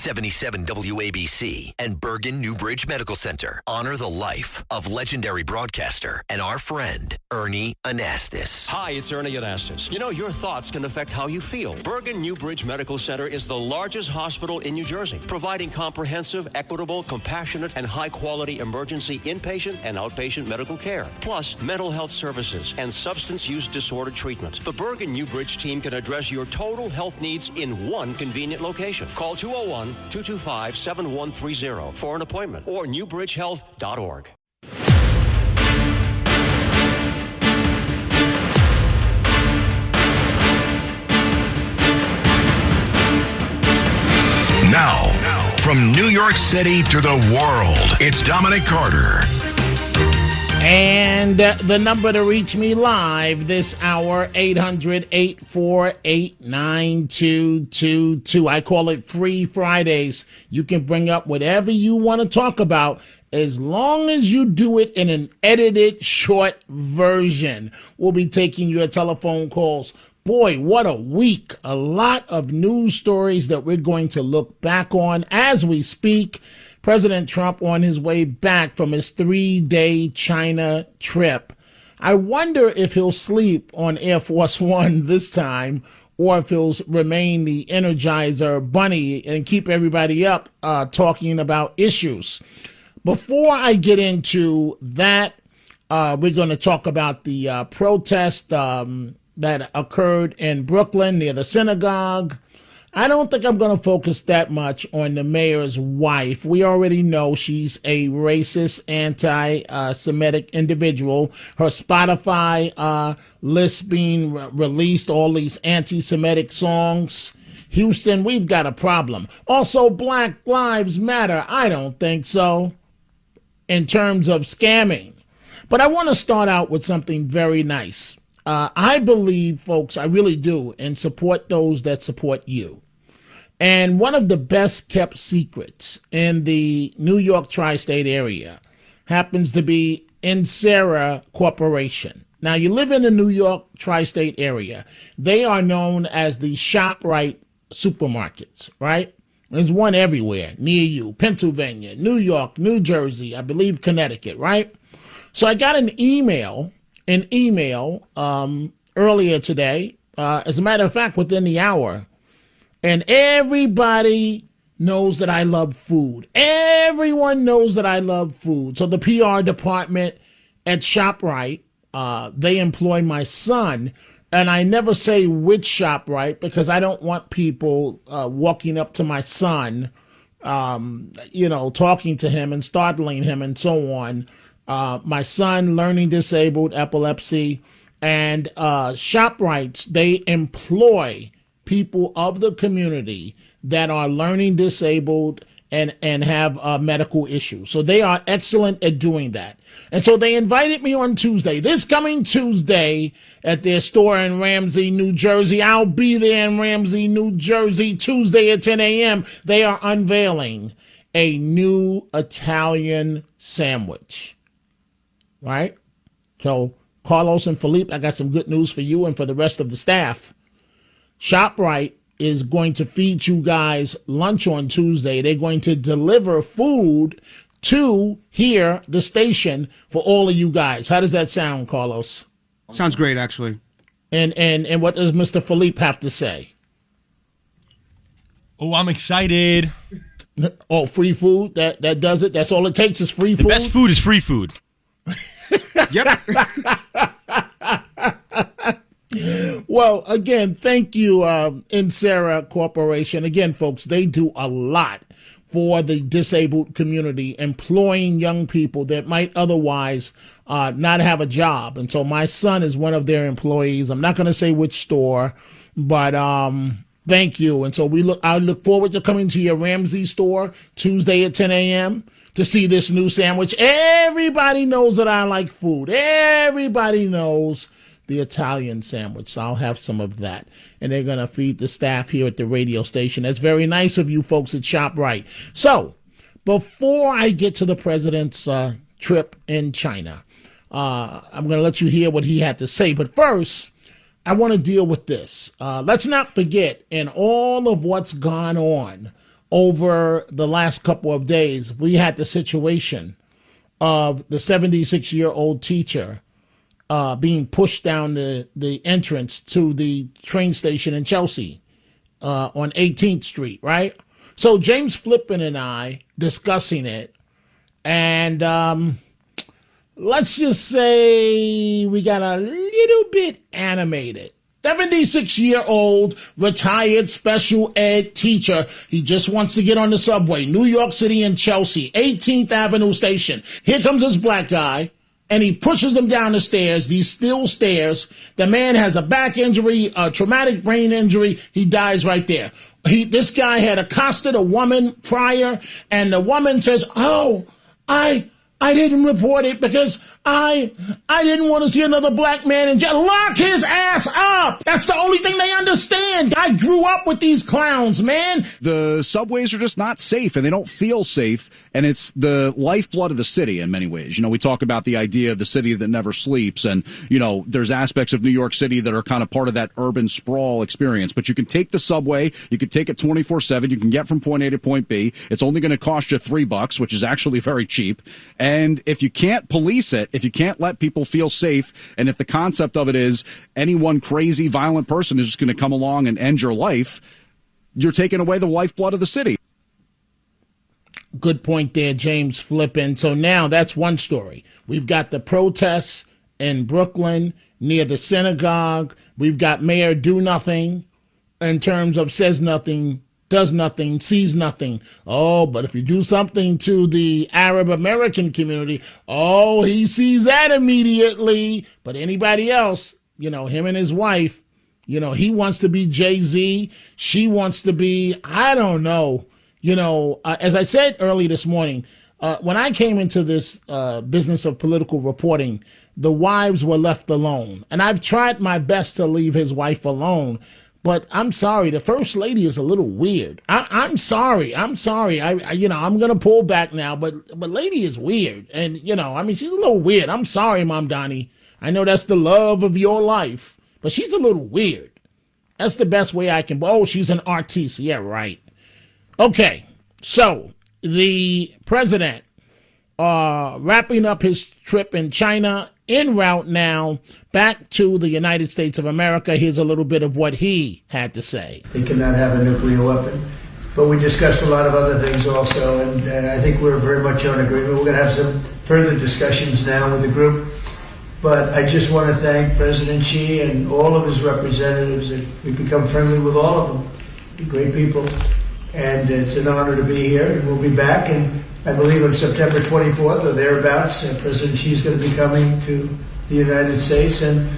77 WABC and Bergen Newbridge Medical Center honor the life of legendary broadcaster and our friend, Ernie Anastas. Hi, it's Ernie Anastas. You know, your thoughts can affect how you feel. Bergen Newbridge Medical Center is the largest hospital in New Jersey, providing comprehensive, equitable, compassionate, and high-quality emergency inpatient and outpatient medical care, plus mental health services and substance use disorder treatment. The Bergen Newbridge team can address your total health needs in one convenient location. Call 201-225-7130 for an appointment or newbridgehealth.org. Now, from New York City to the world, it's Dominic Carter. And the number to reach me live this hour, 800-848-9222. I call it Free Fridays. You can bring up whatever you want to talk about as long as you do it in an edited short version. We'll be taking your telephone calls. Boy, what a week. A lot of news stories that we're going to look back on as we speak. President Trump on his way back from his 3-day China trip. I wonder if he'll sleep on Air Force One this time, or if he'll remain the Energizer Bunny and keep everybody up talking about issues. Before I get into that, we're going to talk about the protest that occurred in Brooklyn near the synagogue. I don't think I'm going to focus that much on the mayor's wife. We already know she's a racist, anti-Semitic individual. Her Spotify list being released, all these anti-Semitic songs. Houston, we've got a problem. Also, Black Lives Matter. I don't think so in terms of scamming. But I want to start out with something very nice. I believe, folks, I really do, and support those that support you. And one of the best kept secrets in the New York tri-state area happens to be Insera Corporation. Now, you live in the New York tri-state area. They are known as the ShopRite supermarkets, right? There's one everywhere near you, Pennsylvania, New York, New Jersey, I believe Connecticut, right? So I got an email earlier today, as a matter of fact, within the hour. And everybody knows that I love food. Everyone knows that I love food. So the PR department at ShopRite, they employ my son. And I never say which ShopRite because I don't want people walking up to my son, talking to him and startling him and so on. My son, learning disabled, epilepsy, and ShopRites, they employ people of the community that are learning disabled and have medical issues. So they are excellent at doing that. And so they invited me on Tuesday, this coming Tuesday, at their store in Ramsey, New Jersey. I'll be there in Ramsey, New Jersey, Tuesday at 10 a.m. They are unveiling a new Italian sandwich, right? So Carlos and Philippe, I got some good news for you and for the rest of the staff. ShopRite is going to feed you guys lunch on Tuesday. They're going to deliver food to here, the station, for all of you guys. How does that sound, Carlos? Sounds great, actually. And what does Mr. Philippe have to say? Oh, I'm excited. Oh, free food? That does it? That's all it takes is free food? The best food is free food. Yep. Well, again, thank you, Insera Corporation. Again, folks, they do a lot for the disabled community, employing young people that might otherwise not have a job. And so my son is one of their employees. I'm not going to say which store, but thank you. And so I look forward to coming to your Ramsey store Tuesday at 10 a.m. to see this new sandwich. Everybody knows that I like food. Everybody knows the Italian sandwich. So I'll have some of that. And they're going to feed the staff here at the radio station. That's very nice of you folks at ShopRite. So before I get to the president's trip in China, I'm going to let you hear what he had to say. But first, I want to deal with this. Let's not forget, in all of what's gone on over the last couple of days, we had the situation of the 76-year-old teacher being pushed down the entrance to the train station in Chelsea on 18th Street, right? So James Flippin and I discussing it, and let's just say we got a little bit animated. 76-year-old retired special ed teacher. He just wants to get on the subway. New York City and Chelsea, 18th Avenue station. Here comes this black guy, and he pushes him down the stairs, these steel stairs. The man has a back injury, a traumatic brain injury. He dies right there. This guy had accosted a woman prior, and the woman says, "Oh, I didn't report it because I didn't want to see another black man in jail." Lock his ass up. That's the only thing they understand. I grew up with these clowns, man. The subways are just not safe, and they don't feel safe, and it's the lifeblood of the city in many ways. You know, we talk about the idea of the city that never sleeps, and, you know, there's aspects of New York City that are kind of part of that urban sprawl experience. But you can take the subway, you can take it 24/7, you can get from point A to point B. It's only going to cost you $3, which is actually very cheap. And if you can't police it, if you can't let people feel safe, and if the concept of it is any one crazy, violent person is just going to come along and end your life, you're taking away the lifeblood of the city. Good point there, James Flippin. So now that's one story. We've got the protests in Brooklyn near the synagogue. We've got Mayor Do Nothing in terms of says nothing, does nothing, sees nothing. Oh, but if you do something to the Arab American community, oh, he sees that immediately. But anybody else, you know, him and his wife, you know, he wants to be Jay-Z. She wants to be, I don't know. You know, as I said early this morning, when I came into this business of political reporting, the wives were left alone. And I've tried my best to leave his wife alone. But I'm sorry, the first lady is a little weird. I'm sorry. I'm going to pull back now, but lady is weird. And, you know, I mean, she's a little weird. I'm sorry, Mom Donnie. I know that's the love of your life, but she's a little weird. That's the best way I can. Oh, she's an artiste. Yeah, right. Okay, so the president wrapping up his trip in China, en route now back to the United States of America. Here's a little bit of what he had to say. They cannot have a nuclear weapon. But we discussed a lot of other things also, and I think we're very much on agreement. We're going to have some further discussions now with the group. But I just want to thank President Xi and all of his representatives. We've become friendly with all of them. They're great people. And it's an honor to be here. And we'll be back. And I believe on September 24th or thereabouts, President Xi is going to be coming to the United States. And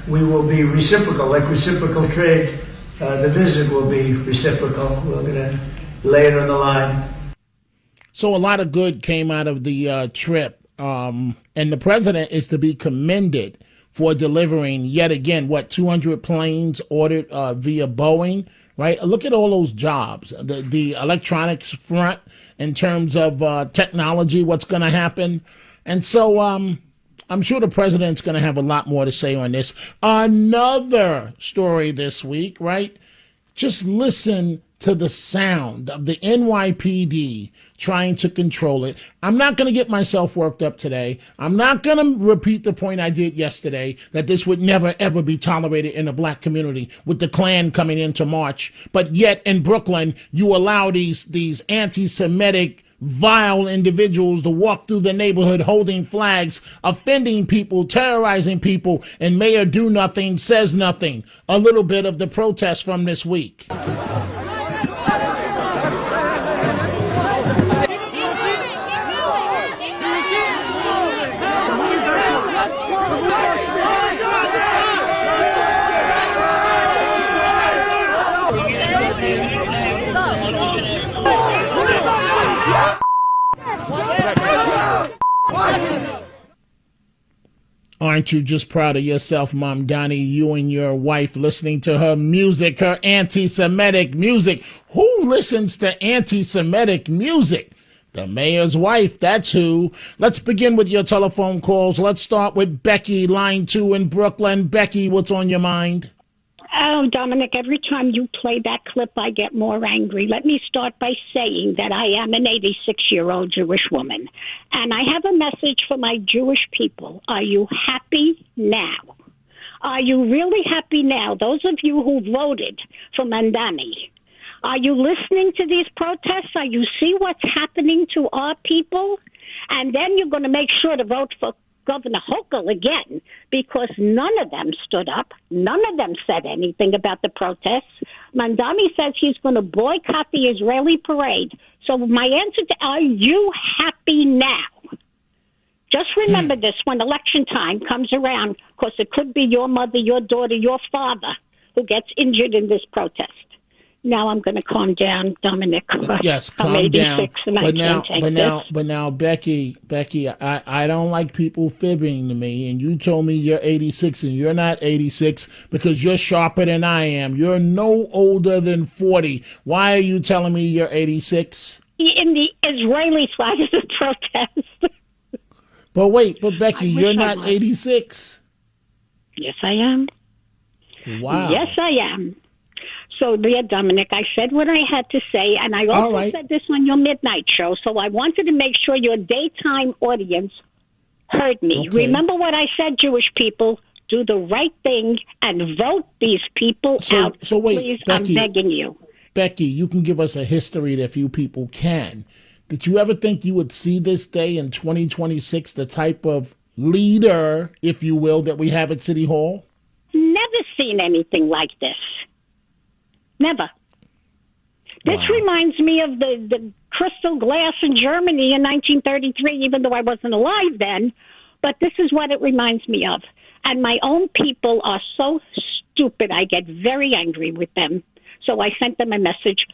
we will be reciprocal, like reciprocal trade. The visit will be reciprocal. We're going to lay it on the line. So a lot of good came out of the trip. And the president is to be commended for delivering yet again, 200 planes ordered via Boeing, right? Look at all those jobs, the electronics front in terms of technology, what's going to happen. And so I'm sure the president's going to have a lot more to say on this. Another story this week, right? Just listen to the sound of the NYPD trying to control it. I'm not going to get myself worked up today. I'm not going to repeat the point I did yesterday that this would never, ever be tolerated in the black community with the Klan coming into March. But yet in Brooklyn, you allow these anti-Semitic, vile individuals to walk through the neighborhood holding flags, offending people, terrorizing people, and Mayor Do Nothing says nothing. A little bit of the protest from this week. Aren't you just proud of yourself, Mom Donnie, you and your wife listening to her music, her anti-Semitic music? Who listens to anti-Semitic music? The mayor's wife, that's who. Let's begin with your telephone calls. Let's start with Becky, line 2 in Brooklyn. Becky, what's on your mind? Dominic, every time you play that clip, I get more angry. Let me start by saying that I am an 86-year-old Jewish woman, and I have a message for my Jewish people. Are you happy now? Are you really happy now? Those of you who voted for Mandami, are you listening to these protests? Are you see what's happening to our people? And then you're going to make sure to vote for Governor Hochul again, because none of them stood up. None of them said anything about the protests. Mandami says he's going to boycott the Israeli parade. So my answer to, are you happy now? Just remember this when election time comes around, because it could be your mother, your daughter, your father who gets injured in this protest. Now I'm going to calm down, Dominic. Yes, calm down. But now, Becky, I don't like people fibbing to me. And you told me you're 86, and you're not 86 because you're sharper than I am. You're no older than 40. Why are you telling me you're 86? In the Israeli side of the protest. But Becky, you're not 86. Yes, I am. Wow. Yes, I am. So, yeah, Dominic, I said what I had to say, and I also said this on your midnight show, so I wanted to make sure your daytime audience heard me. Okay. Remember what I said, Jewish people, do the right thing and vote these people out. So wait, please, Becky, I'm begging you. Becky, you can give us a history that few people can. Did you ever think you would see this day in 2026, the type of leader, if you will, that we have at City Hall? Never seen anything like this. Never. This reminds me of the crystal glass in Germany in 1933, even though I wasn't alive then. But this is what it reminds me of. And my own people are so stupid, I get very angry with them. So I sent them a message.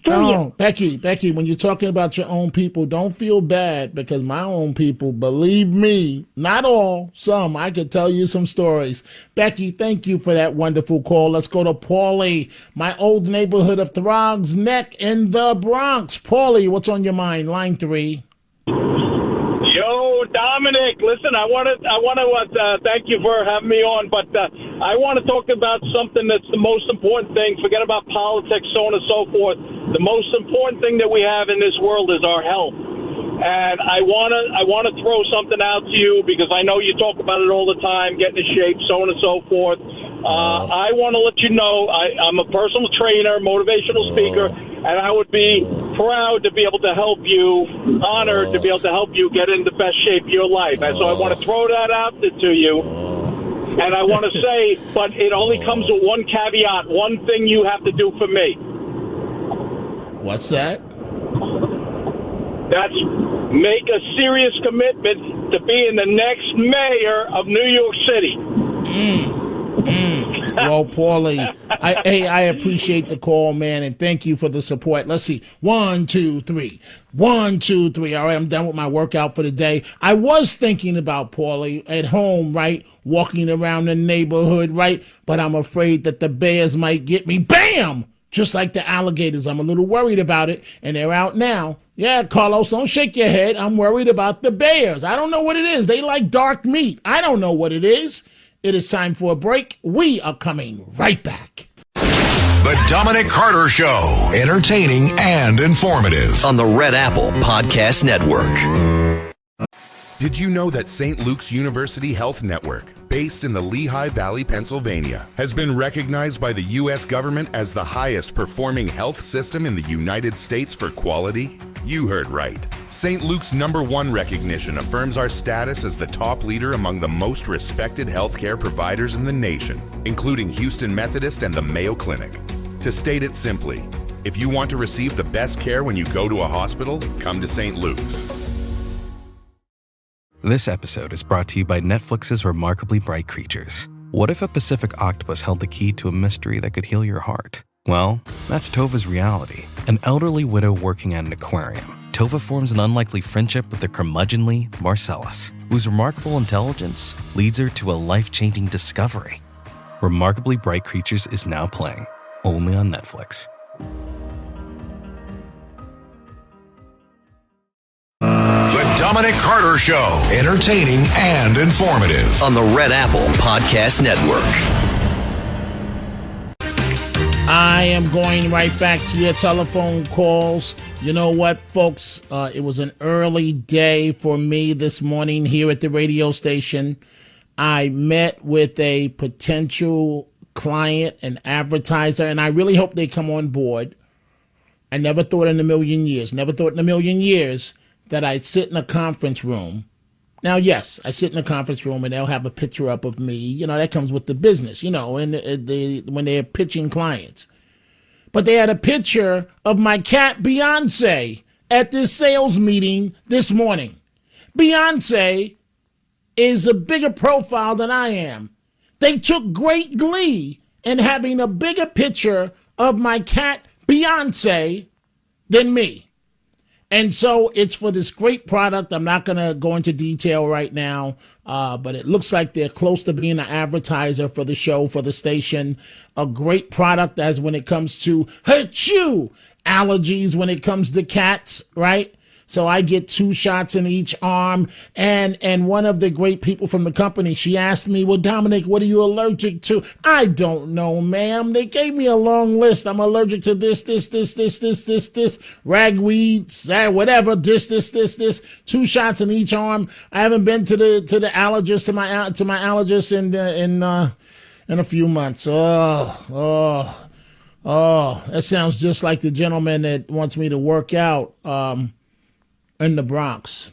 Becky, when you're talking about your own people, don't feel bad, because my own people, believe me, not all, some, I could tell you some stories. Becky, thank you for that wonderful call. Let's go to Paulie, my old neighborhood of Throgs Neck in the Bronx. Paulie, what's on your mind? Line 3. Yo, Dominic, listen, I want to thank you for having me on, but I want to talk about something that's the most important thing. Forget about politics, so on and so forth. The most important thing that we have in this world is our health. And I want to throw something out to you, because I know you talk about it all the time, getting in shape, so on and so forth. I want to let you know I'm a personal trainer, motivational speaker, and I would be proud to be able to help you, honored to be able to help you get in the best shape of your life. And so I want to throw that out to you. And I want to say, but it only comes with one caveat, one thing you have to do for me. What's that? That's make a serious commitment to being the next mayor of New York City. Well, Paulie, I appreciate the call, man, and thank you for the support. Let's see. 1, 2, 3. 1, 2, 3. All right, I'm done with my workout for the day. I was thinking about Paulie at home, right? Walking around the neighborhood, right? But I'm afraid that the bears might get me. Bam! Just like the alligators. I'm a little worried about it, and they're out now. Yeah, Carlos, don't shake your head. I'm worried about the bears. I don't know what it is. They like dark meat. I don't know what it is. It is time for a break. We are coming right back. The Dominic Carter Show. Entertaining and informative. On the Red Apple Podcast Network. Did you know that St. Luke's University Health Network, based in the Lehigh Valley, Pennsylvania, has been recognized by the U.S. government as the highest performing health system in the United States for quality? You heard right. St. Luke's #1 recognition affirms our status as the top leader among the most respected healthcare providers in the nation, including Houston Methodist and the Mayo Clinic. To state it simply, if you want to receive the best care when you go to a hospital, come to St. Luke's. This episode is brought to you by Netflix's Remarkably Bright Creatures. What if a Pacific octopus held the key to a mystery that could heal your heart? Well, that's Tova's reality. An elderly widow working at an aquarium. Tova forms an unlikely friendship with the curmudgeonly Marcellus, whose remarkable intelligence leads her to a life-changing discovery. Remarkably Bright Creatures is now playing, only on Netflix. The Dominic Carter Show. Entertaining and informative. On the Red Apple Podcast Network. I am going right back to your telephone calls. You know what, folks? It was an early day for me this morning here at the radio station. I met with a potential client, an advertiser, and I really hope they come on board. I never thought in a million years that I'd sit in a conference room. Now, yes, I sit in a conference room and they'll have a picture up of me. You know, that comes with the business, and when they're pitching clients. But they had a picture of my cat, Beyonce, at this sales meeting this morning. Beyonce is a bigger profile than I am. They took great glee in having a bigger picture of my cat, Beyonce, than me. And so it's for this great product. I'm not going to go into detail right now, but it looks like they're close to being an advertiser for the show, for the station. A great product as when it comes to allergies, when it comes to cats, right? So I get 2 shots in each arm. And one of the great people from the company, she asked me, well, Dominic, what are you allergic to? I don't know, ma'am. They gave me a long list. I'm allergic to this, ragweed, whatever, this. 2 shots in each arm. I haven't been to the allergist, to my allergist in a few months. Oh, that sounds just like the gentleman that wants me to work out, in the Bronx.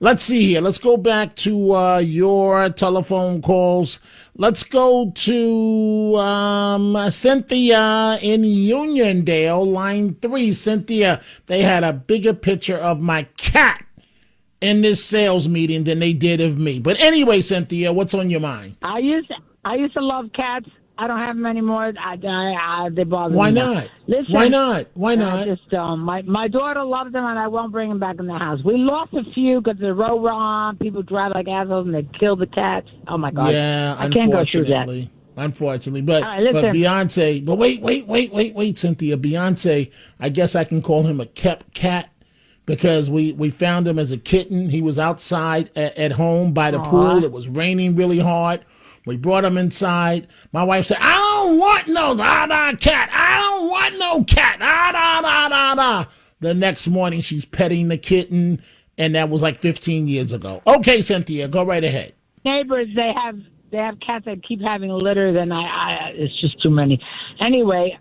Let's see here. Let's go back to your telephone calls. Let's go to Cynthia in Uniondale, line 3. Cynthia, they had a bigger picture of my cat in this sales meeting than they did of me. But anyway, Cynthia, what's on your mind? I used to love cats. I don't have them anymore. They bother me. Why not? Listen, Why not? Why not? My daughter loves them, and I won't bring them back in the house. We lost a few because the road we're on, people drive like assholes, and they kill the cats. Oh my God! Yeah, I can't go through that. Unfortunately, but right, but Beyonce. But wait, Cynthia. Beyonce. I guess I can call him a kept cat. Because we found him as a kitten. He was outside at home by the pool. It was raining really hard. We brought him inside. My wife said, I don't want no cat. I don't want no cat. The next morning, she's petting the kitten, and that was like 15 years ago. Okay, Cynthia, go right ahead. Neighbors, they have cats that keep having litter. Then it's just too many. Anyway,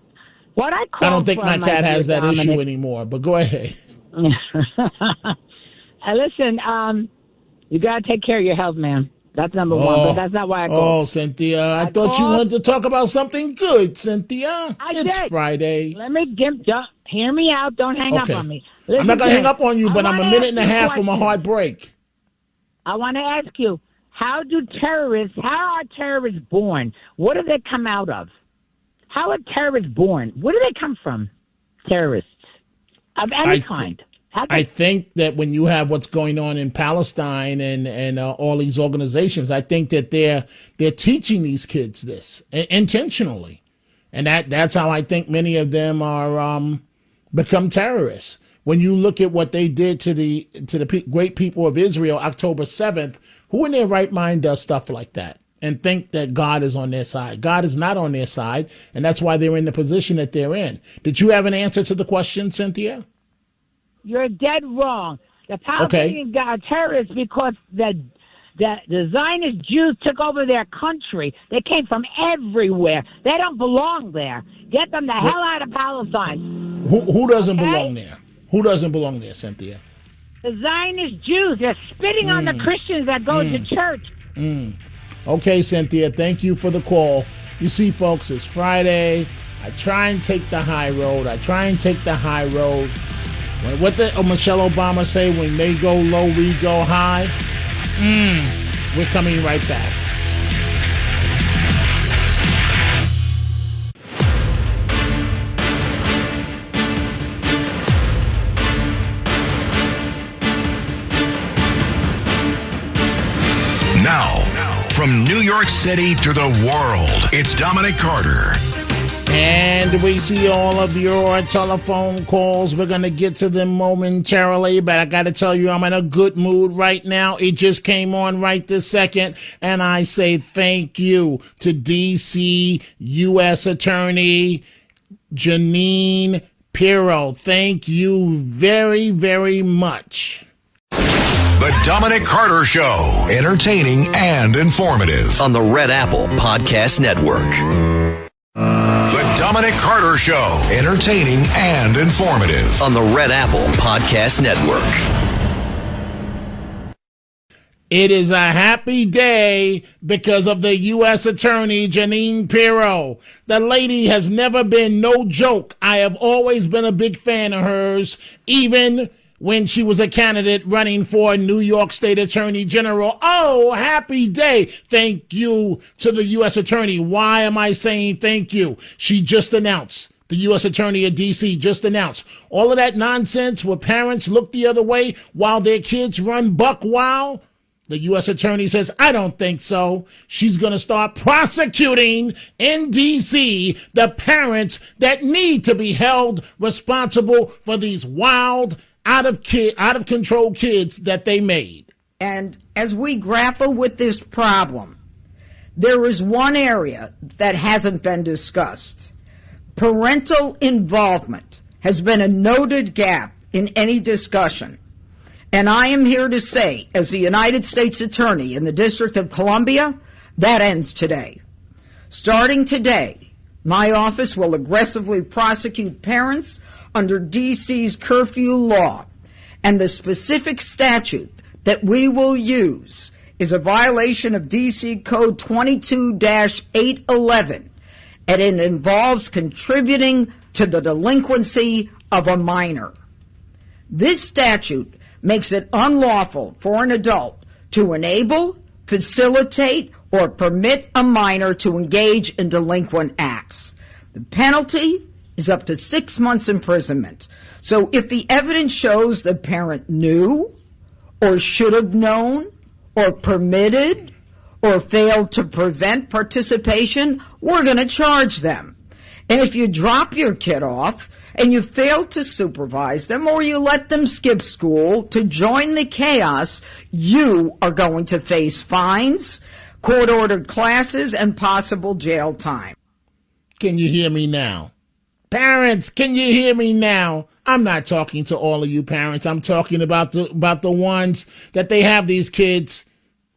what I call I don't think my cat has that issue anymore. But go ahead. Listen, you gotta take care of your health, man. That's number one, but that's not why I called. Oh, Cynthia, I thought you wanted to talk about something good, Cynthia. It's did. Friday. Let me hear me out. Don't hang up on me. Listen, I'm not going to hang up on you, but I'm a minute and a half from a hard break. I want to ask you, how are terrorists born? What do they come out of? How are terrorists born? Where do they come from? Terrorists of any kind. I think that when you have what's going on in Palestine and all these organizations, I think that they're teaching these kids this intentionally, and that's how I think many of them are become terrorists. When you look at what they did to the great people of Israel, October 7th, who in their right mind does stuff like that and think that God is on their side? God is not on their side, and that's why they're in the position that they're in. Did you have an answer to the question, Cynthia? You're dead wrong. The Palestinians got terrorists because the Zionist Jews took over their country. They came from everywhere. They don't belong there. Get them the hell out of Palestine. Who doesn't belong there? Who doesn't belong there, Cynthia? The Zionist Jews. They're spitting on the Christians that go to church. Okay, Cynthia, thank you for the call. You see, folks, it's Friday. I try and take the high road. What did Michelle Obama say? When they go low, we go high. We're coming right back. Now, from New York City to the world, it's Dominic Carter. And we see all of your telephone calls. We're going to get to them momentarily, but I got to tell you, I'm in a good mood right now. It just came on right this second, and I say thank you to D.C. U.S. Attorney Jeanine Pirro. Thank you very, very much. The Dominic Carter Show, entertaining and informative. On the Red Apple Podcast Network. The Dominic Carter Show, entertaining and informative. On the Red Apple Podcast Network. It is a happy day because of the U.S. Attorney, Jeanine Pirro. The lady has never been no joke. I have always been a big fan of hers, even when she was a candidate running for New York State Attorney General. Oh, happy day. Thank you to the U.S. Attorney. Why am I saying thank you? She just announced, the U.S. Attorney of D.C. just announced, all of that nonsense where parents look the other way while their kids run buck wild. The U.S. Attorney says, I don't think so. She's going to start prosecuting in D.C. the parents that need to be held responsible for these wild, out of control kids that they made. And as we grapple with this problem, there is one area that hasn't been discussed. Parental involvement has been a noted gap in any discussion. And I am here to say, as the United States Attorney in the District of Columbia, that ends today. Starting today, my office will aggressively prosecute parents under D.C.'s curfew law, and the specific statute that we will use is a violation of D.C. Code 22-811, and it involves contributing to the delinquency of a minor. This statute makes it unlawful for an adult to enable, facilitate, or permit a minor to engage in delinquent acts. The penalty is up to 6 months imprisonment. So if the evidence shows the parent knew, or should have known, or permitted, or failed to prevent participation, we're going to charge them. And if you drop your kid off and you fail to supervise them, or you let them skip school to join the chaos, you are going to face fines, court-ordered classes, and possible jail time. Can you hear me now? Parents, can you hear me now? I'm not talking to all of you parents. I'm talking about the ones that they have these kids,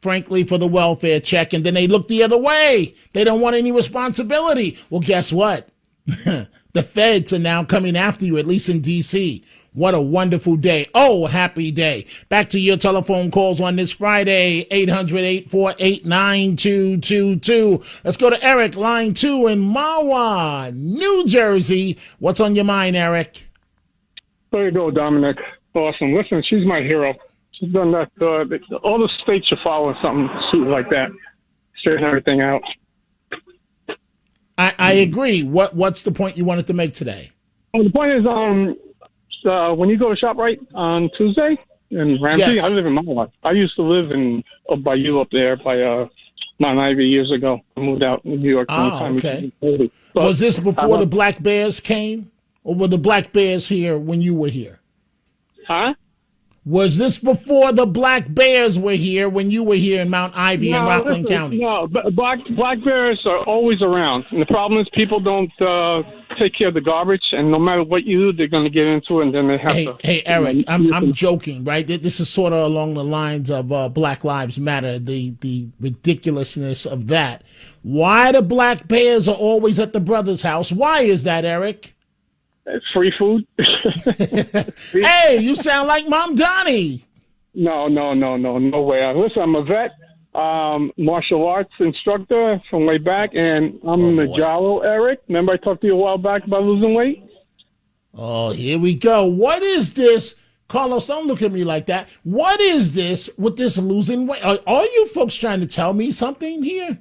frankly, for the welfare check, and then they look the other way. They don't want any responsibility. Well, guess what? The feds are now coming after you, at least in D.C. What a wonderful day. Oh, happy day. Back to your telephone calls on this Friday, 800-848-9222. Let's go to Eric, line 2 in Mahwah, New Jersey. What's on your mind, Eric? There you go, Dominic. Awesome. Listen, she's my hero. She's done that. All the states should follow something like that. Straighten everything out. I agree. What's the point you wanted to make today? Well, the point is, when you go to ShopRite on Tuesday in Ramsey, yes. I live in Mahwah. I used to live by you up there by Mount Ivy years ago. I moved out in New York. Okay. Was this before the Black Bears came, or were the Black Bears here when you were here? Huh? Was this before the Black Bears were here when you were here in Mount Ivy in Rockland County? No, black bears are always around. And the problem is people don't take care of the garbage, and no matter what you do, they're going to get into it, and then they have to... Hey, Eric, I'm joking, right? This is sort of along the lines of Black Lives Matter, the ridiculousness of that. Why the Black Bears are always at the brother's house? Why is that, Eric? It's free food. Hey, you sound like Mom Donnie. No way. Listen, I'm a vet, martial arts instructor from way back, and I'm the Jalo, Eric. Remember I talked to you a while back about losing weight? Oh, here we go. What is this? Carlos, don't look at me like that. What is this with this losing weight? Are you folks trying to tell me something here?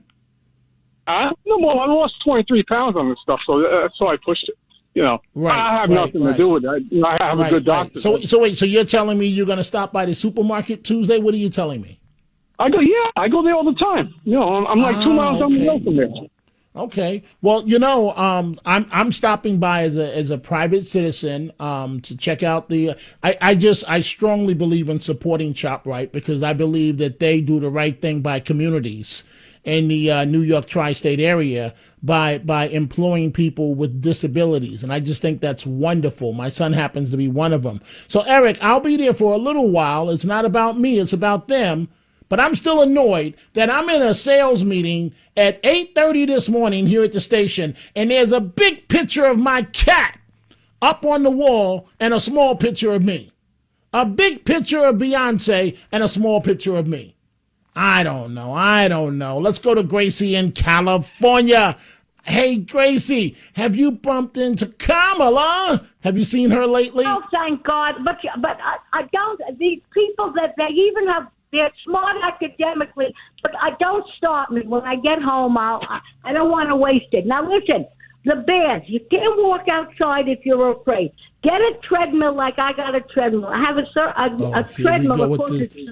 No, well, I lost 23 pounds on this stuff, so that's why I pushed it. You know, I have nothing to do with that. I have a good doctor. So wait, so you're telling me you're going to stop by the supermarket Tuesday? What are you telling me? I go there all the time. You know, I'm like 2 miles down the road from there. Okay. Well, I'm stopping by as a private citizen to check out the. I strongly believe in supporting ShopRite because I believe that they do the right thing by communities in the New York tri-state area by employing people with disabilities, and I just think that's wonderful. My son happens to be one of them. So, Eric, I'll be there for a little while. It's not about me; it's about them. But I'm still annoyed that I'm in a sales meeting at 8:30 this morning here at the station, and there's a big picture of my cat up on the wall and a small picture of me. A big picture of Beyonce and a small picture of me. I don't know. Let's go to Gracie in California. Hey, Gracie, have you bumped into Kamala? Have you seen her lately? Oh, thank God. But I don't. These people that they even have. They're smart academically, but I don't stop me. When I get home, I don't want to waste it. Now, listen, the bears, you can't walk outside if you're afraid. Get a treadmill like I got a treadmill. I have a treadmill.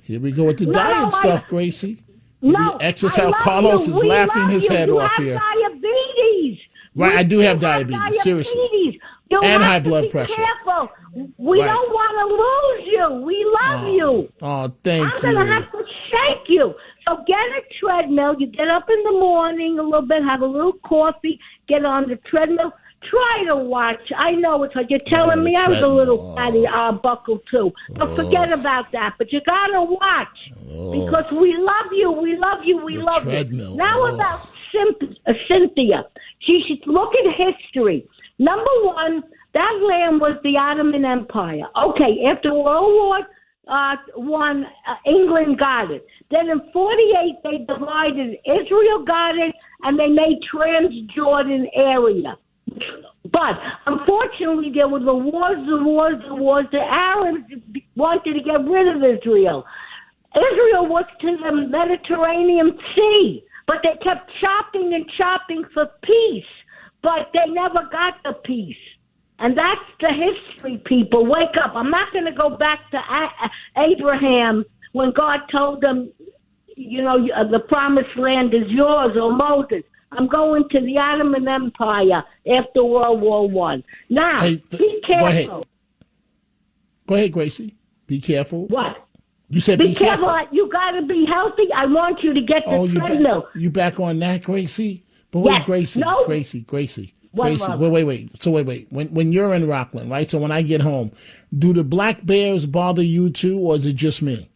Here we go with the diet stuff, Gracie. No, Exercise. How Carlos is laughing his head off here. Diabetes. Right, I do have diabetes, seriously. And high blood pressure. Careful. We don't want to lose you. We love you. Oh, thank you. I'm going to have to shake you. So get a treadmill. You get up in the morning a little bit, have a little coffee, get on the treadmill. Try to watch. I know it's like you're telling me I was a little fatty buckle too. But forget about that. But you got to watch because we love you. We love you. We love you. Now about Cynthia. She should look at history. Number one, that land was the Ottoman Empire. Okay, after World War I, England got it. Then in 1948, they divided. Israel got it, and they made Transjordan area. But unfortunately, there were the wars. The Arabs wanted to get rid of Israel. Israel was to the Mediterranean Sea, but they kept chopping and chopping for peace. But they never got the peace. And that's the history, people. Wake up. I'm not going to go back to Abraham when God told them, the promised land is yours, or Moses. I'm going to the Ottoman Empire after World War I. Now, be careful. Go ahead, Gracie. Be careful. What? You said be careful. You got to be healthy. I want you to get the treadmill. You back on that, Gracie? But wait, yes. Gracie. Wait. So wait. When you're in Rockland, right? So when I get home, do the black bears bother you too, or is it just me?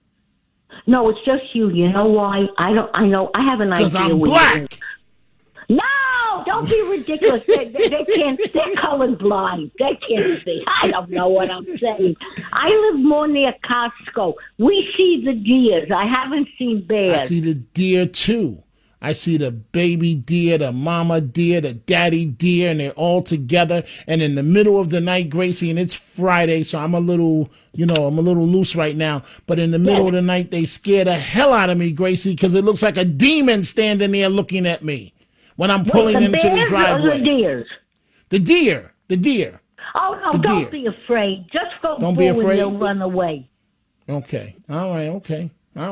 No, it's just you. You know why? I know. I have an idea. Because I'm black. No, don't be ridiculous. They can't. They're colorblind. They can't see. I don't know what I'm saying. I live more near Costco. We see the deers. I haven't seen bears. I see the deer too. I see the baby deer, the mama deer, the daddy deer, and they're all together. And in the middle of the night, Gracie, and it's Friday, so I'm a little loose right now. But in the middle of the night, they scare the hell out of me, Gracie, because it looks like a demon standing there looking at me when I'm pulling into the driveway. Or the deers? The deer. Oh, no, don't be afraid. Just go and they'll run away. Okay. All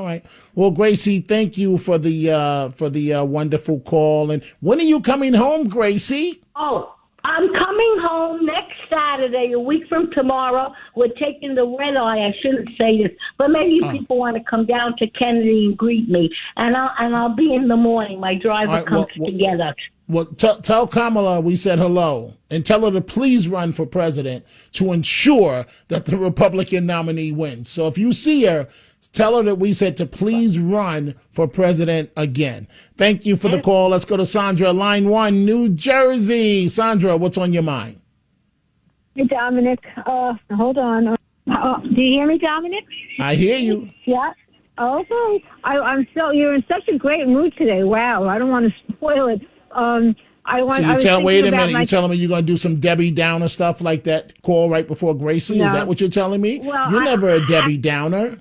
right. Well, Gracie, thank you for the wonderful call. And when are you coming home, Gracie? Oh, I'm coming home next Saturday, a week from tomorrow. We're taking the red eye. I shouldn't say this, but maybe people want to come down to Kennedy and greet me, and I'll be in the morning. My driver comes to get us. Well, tell Kamala we said hello, and tell her to please run for president to ensure that the Republican nominee wins. So if you see her, tell her that we said to please run for president again. Thank you for the call. Let's go to Sandra, line 1, New Jersey. Sandra, what's on your mind? Hey, Dominic. Hold on. Do you hear me, Dominic? I hear you. Yeah. Okay. You're in such a great mood today. Wow. I don't want to spoil it. Wait a minute. You're telling me you're going to do some Debbie Downer stuff like that call right before Gracie? No. Is that what you're telling me? Well, you're never a Debbie Downer.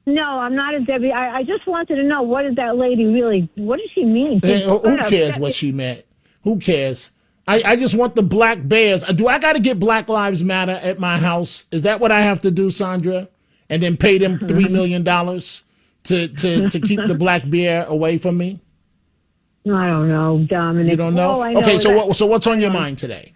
No, I'm not a Debbie. I just wanted to know, what did that lady really, what did she mean? Who cares what she meant? Who cares? I just want the black bears. Do I got to get Black Lives Matter at my house? Is that what I have to do, Sandra? And then pay them $3 million to keep the black bear away from me? I don't know, Dominic. You don't know? All I know Okay, is so what's on your mind today?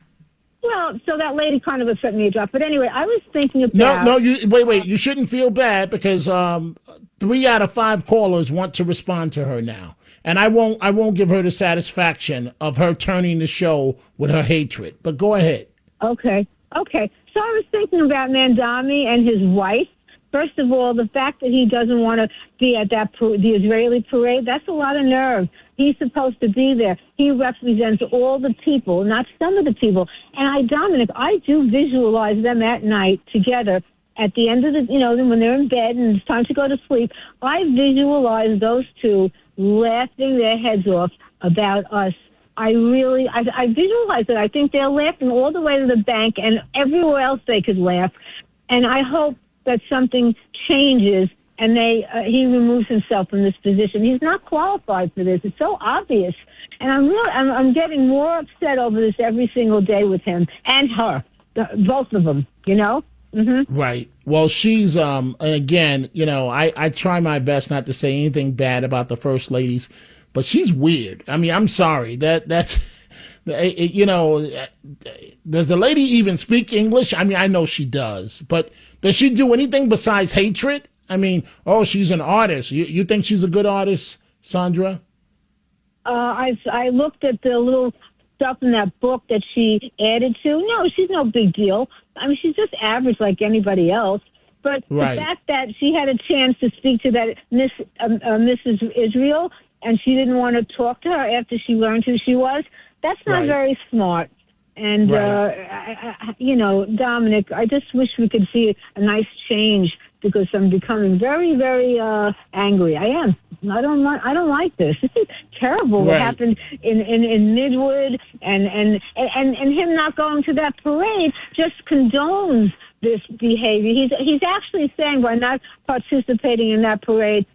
Well, so that lady kind of upset me a drop. But anyway, I was thinking about... No, wait. You shouldn't feel bad because 3 out of 5 callers want to respond to her now. And I won't give her the satisfaction of her turning the show with her hatred. But go ahead. Okay. So I was thinking about Mandami and his wife. First of all, the fact that he doesn't want to be at the Israeli parade, that's a lot of nerve. He's supposed to be there. He represents all the people, not some of the people. And Dominic, I do visualize them at night together at the end of the, when they're in bed and it's time to go to sleep. I visualize those two laughing their heads off about us. I visualize it. I think they're laughing all the way to the bank and everywhere else they could laugh. And I hope that something changes and he removes himself from this position. He's not qualified for this. It's so obvious. And I'm getting more upset over this every single day with him and her, both of them, Mm-hmm. Right. Well, she's, again, I try my best not to say anything bad about the first ladies, but she's weird. I mean, I'm sorry. That's, does the lady even speak English? I mean, I know she does, but does she do anything besides hatred? I mean, she's an artist. You think she's a good artist, Sandra? I looked at the little stuff in that book that she added to. No, she's no big deal. I mean, she's just average like anybody else. But right. The fact that she had a chance to speak to that Mrs. Israel and she didn't want to talk to her after she learned who she was, that's not very smart. And, Dominic, I just wish we could see a nice change because I'm becoming very, very angry. I am. I don't like this. This is terrible. What happened in Midwood and him not going to that parade just condones this behavior. He's actually saying by not participating in that parade,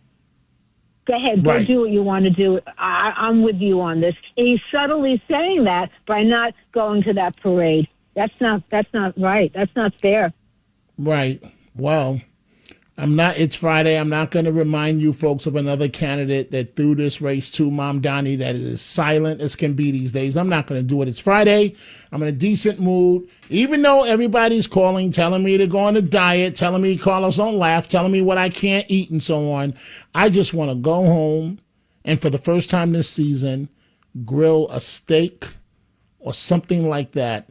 go ahead, go do what you want to do. I'm with you on this. And he's subtly saying that by not going to that parade. That's not right. That's not fair. Right. Well, it's Friday. I'm not going to remind you folks of another candidate that threw this race to Mom Donnie that is as silent as can be these days. I'm not going to do it. It's Friday. I'm in a decent mood. Even though everybody's calling, telling me to go on a diet, telling me, Carlos, don't laugh, telling me what I can't eat and so on. I just want to go home and for the first time this season, grill a steak or something like that.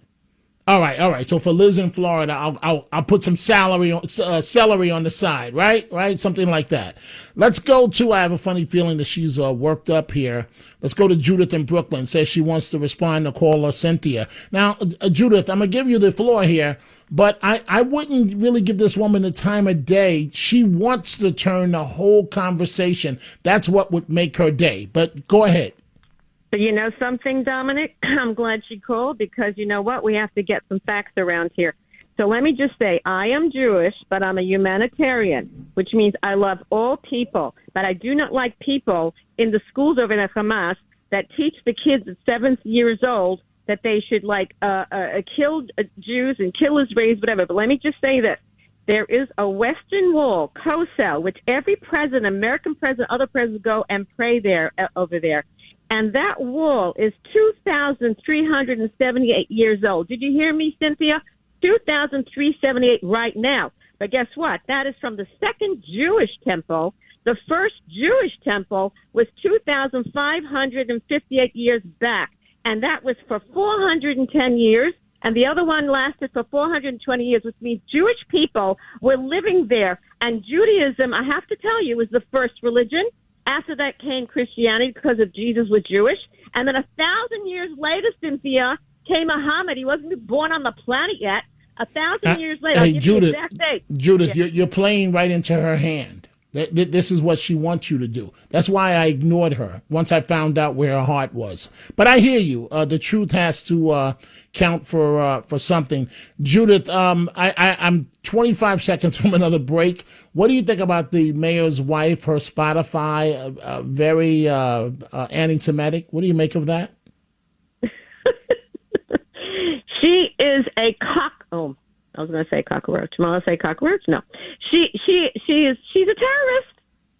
All right. So for Liz in Florida, I'll put some celery on the side, right? Something like that. Let's go to. I have a funny feeling that she's worked up here. Let's go to Judith in Brooklyn. Says she wants to respond to caller Cynthia. Now, Judith, I'm gonna give you the floor here, but I wouldn't really give this woman the time of day. She wants to turn the whole conversation. That's what would make her day. But go ahead. You know something, Dominic? I'm glad she called because you know what? We have to get some facts around here. So let me just say, I am Jewish, but I'm a humanitarian, which means I love all people. But I do not like people in the schools over in Hamas that teach the kids at 7 years old that they should kill Jews and kill Israelis, whatever. But let me just say this. There is a Western Wall, Kosel, which every president, American president, other presidents go and pray there over there. And that wall is 2,378 years old. Did you hear me, Cynthia? 2,378 right now. But guess what? That is from the second Jewish temple. The first Jewish temple was 2,558 years back. And that was for 410 years. And the other one lasted for 420 years, which means Jewish people were living there. And Judaism, I have to tell you, was the first religion. After that came Christianity because of Jesus was Jewish. And then 1,000 years later, Cynthia, came Muhammad. He wasn't born on the planet yet. 1,000 years later. Hey, I'll give Judith, you the exact date. Judith, Yeah. you're playing right into her hand. This is what she wants you to do. That's why I ignored her once I found out where her heart was. But I hear you. The truth has to count for something. Judith, I'm 25 seconds from another break. What do you think about the mayor's wife, her Spotify, very anti-Semitic? What do you make of that? She is a I was going to say cockroach. Am I going to say cockroach? No. She's a terrorist.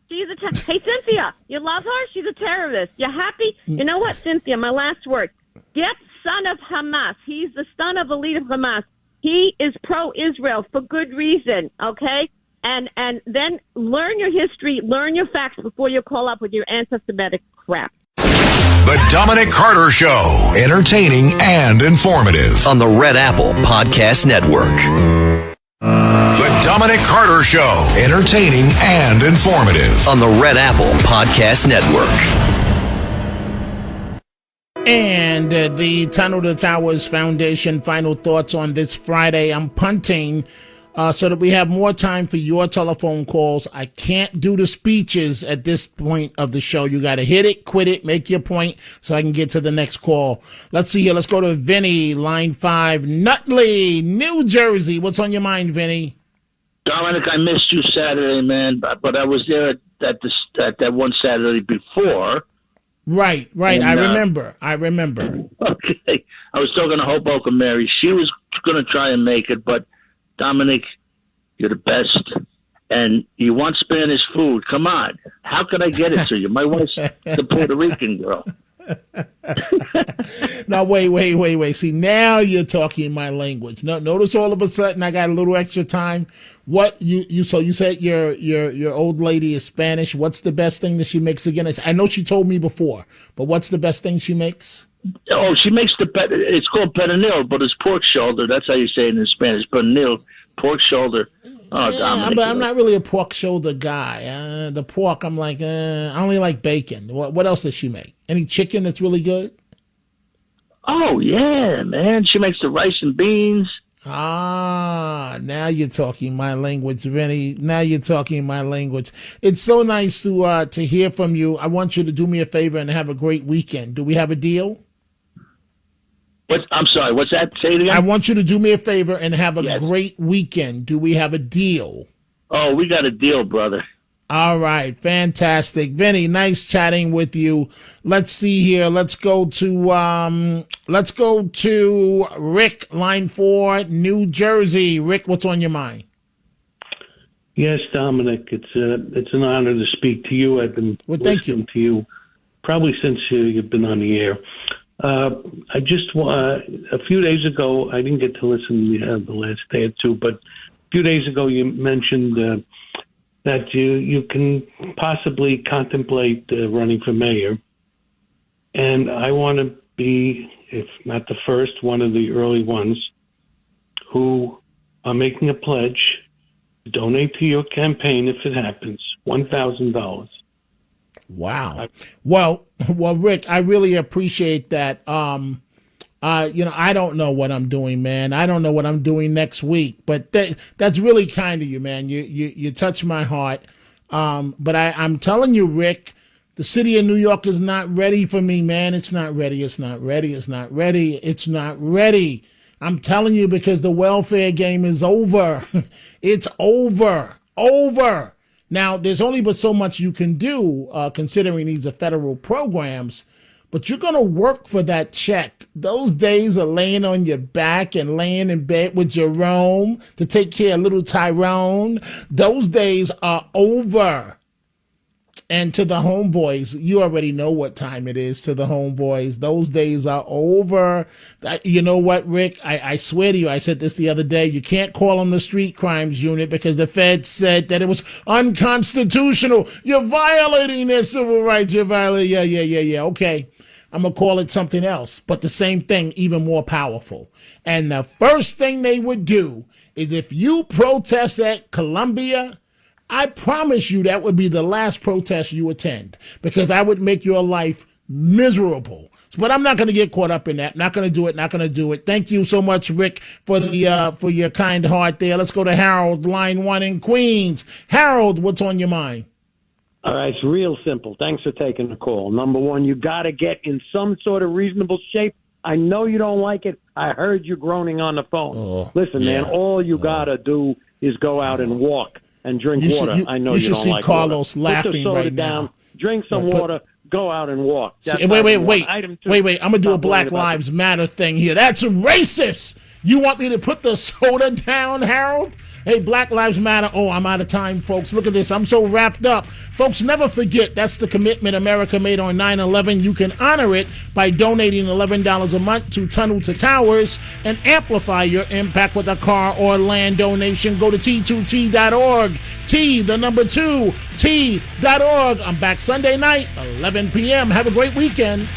She's a Hey, Cynthia, you love her? She's a terrorist. You happy? You know what, Cynthia, my last word. Get son of Hamas. He's the son of a leader of Hamas. He is pro-Israel for good reason, okay? And then learn your history, learn your facts before you call up with your anti-Semitic crap. The Dominic Carter Show. Entertaining and informative. On the Red Apple Podcast Network. The Dominic Carter Show. Entertaining and informative. On the Red Apple Podcast Network. And the Tunnel to Towers Foundation final thoughts on this Friday. I'm punting so that we have more time for your telephone calls. I can't do the speeches at this point of the show. You got to hit it, quit it, make your point so I can get to the next call. Let's see here. Let's go to Vinny, line 5, Nutley, New Jersey. What's on your mind, Vinny? Dominic, I missed you Saturday, man, but I was there at that one Saturday before. Right. And, I remember. Okay. I was talking to Hoboken Mary. She was going to try and make it, but Dominic, you're the best. And you want Spanish food. Come on. How can I get it to you? My wife's the Puerto Rican girl. Now, wait. See, now you're talking my language. No, notice all of a sudden I got a little extra time. What you said your old lady is Spanish. What's the best thing that she makes again? I know she told me before, but what's the best thing she makes? Oh, she makes it's called pernil, but it's pork shoulder. That's how you say it in Spanish. Pernil, pork shoulder. Oh, yeah, but I'm not really a pork shoulder guy. The pork, I'm like, I only like bacon. What else does she make? Any chicken that's really good? Oh, yeah, man. She makes the rice and beans. Ah, now you're talking my language, Vinny. Now you're talking my language. It's so nice to hear from you. I want you to do me a favor and have a great weekend. Do we have a deal? I'm sorry, what's that? Say it again? I want you to do me a favor and have a great weekend. Do we have a deal? Oh, we got a deal, brother. All right, fantastic. Vinny, nice chatting with you. Let's see here. Let's go to Rick, line 4, New Jersey. Rick, what's on your mind? Yes, Dominic, it's an honor to speak to you. I've been listening to you probably since you've been on the air. I just a few days ago, I didn't get to listen the last day or two, but a few days ago you mentioned that you can possibly contemplate running for mayor. And I want to be, if not the first, one of the early ones who are making a pledge to donate to your campaign if it happens, $1,000. Wow. Well, Rick, I really appreciate that. I don't know what I'm doing, man. I don't know what I'm doing next week, but that's really kind of you, man. You touch my heart. But I'm telling you, Rick, the city of New York is not ready for me, man. It's not ready. I'm telling you, because the welfare game is over. It's over. Now, there's only but so much you can do, considering these are federal programs. But you're going to work for that check. Those days of laying on your back and laying in bed with Jerome to take care of little Tyrone, those days are over. And to the homeboys, you already know what time it is. To the homeboys, those days are over. You know what, Rick? I swear to you, I said this the other day. You can't call them the street crimes unit because the feds said that it was unconstitutional. You're violating their civil rights. You're violating. Yeah. Okay. I'm going to call it something else, but the same thing, even more powerful. And the first thing they would do is if you protest at Columbia, I promise you that would be the last protest you attend, because I would make your life miserable. But I'm not going to get caught up in that. Not going to do it. Thank you so much, Rick, for your kind heart there. Let's go to Harold, line 1 in Queens. Harold, what's on your mind? All right, it's real simple. Thanks for taking the call. Number one, you got to get in some sort of reasonable shape. I know you don't like it. I heard you groaning on the phone. Listen, man, all you got to do is go out and walk and drink water. I know you don't like water. You should see Carlos laughing Put the soda right down, now. Drink some water, go out and walk. Wait. I'm going to do a Black Lives Matter thing here. That's racist. You want me to put the soda down, Harold? Hey, Black Lives Matter. Oh, I'm out of time, folks. Look at this. I'm so wrapped up. Folks, never forget that's the commitment America made on 9/11. You can honor it by donating $11 a month to Tunnel to Towers and amplify your impact with a car or land donation. Go to T2T.org. T2T.org. I'm back Sunday night, 11 p.m. Have a great weekend.